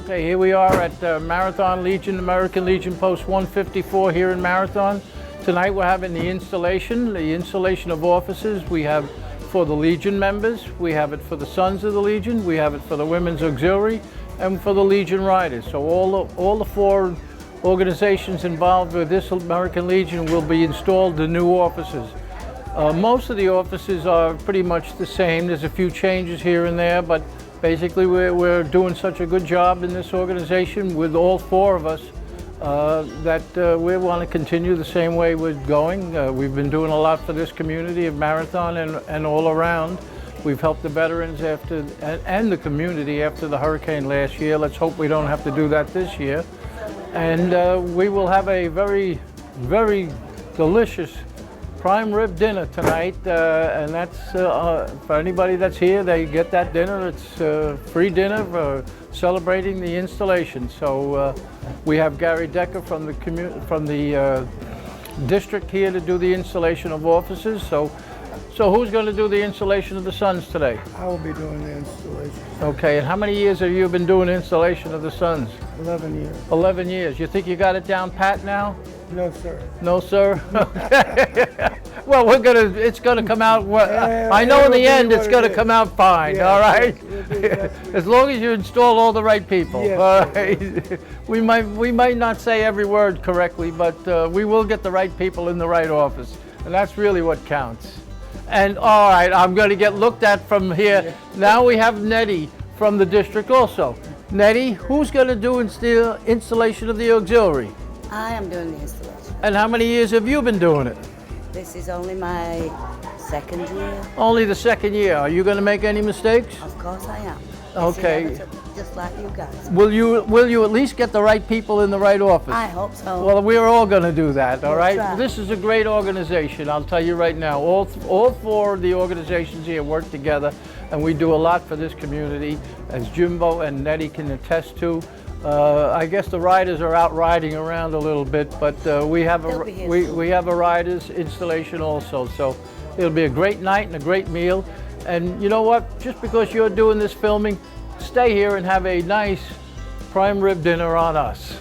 Okay, here we are at Marathon Legion, American Legion Post 154 here in Marathon. Tonight we're having the installation of offices. We have for the Legion members, we have it for the Sons of the Legion, we have it for the Women's Auxiliary, and for the Legion Riders. So all the four organizations involved with this American Legion will be installed the new offices. Most of the offices are pretty much the same. There's a few changes here and there, but basically we're doing such a good job in this organization with all four of us that we want to continue the same way we're going. We've been doing a lot for this community of Marathon and all around. We've helped the veterans and the community after the hurricane last year. Let's hope we don't have to do that this year. And we will have a very, very delicious prime rib dinner tonight, and that's for anybody that's here. They get that dinner. It's free dinner for celebrating the installation. So we have Gary Decker from the district here to do the installation of offices. So who's going to do the installation of the Sons today? I will be doing the installation. Okay, and how many years have you been doing installation of the Sons? 11 years. 11 years. You think you got it down pat now? No, sir. No, sir? Okay. Well, it's gonna come out, I know in the end it's gonna come out fine, Yeah, all right? yes, As long as you install all the right people, Yes, all right? We might not say every word correctly, but we will get the right people in the right office, and that's really what counts. And all right, I'm gonna get looked at from here. Now we have Nettie from the district also. Nettie, who's gonna do installation of the auxiliary? I am doing the installation. And how many years have you been doing it? This is only my second year. Only the second year. Are you going to make any mistakes? Of course I am. Okay. It's inevitable, just like you guys. Will you at least get the right people in the right office? I hope so. Well, we're all going to do that, all We'll right? try. This is a great organization, I'll tell you right now. All four of the organizations here work together, and we do a lot for this community, as Jimbo and Nettie can attest to. I guess the riders are out riding around a little bit, but we have They'll be here we have a riders installation also. So it'll be a great night and a great meal. And you know what? Just because you're doing this filming, stay here and have a nice prime rib dinner on us.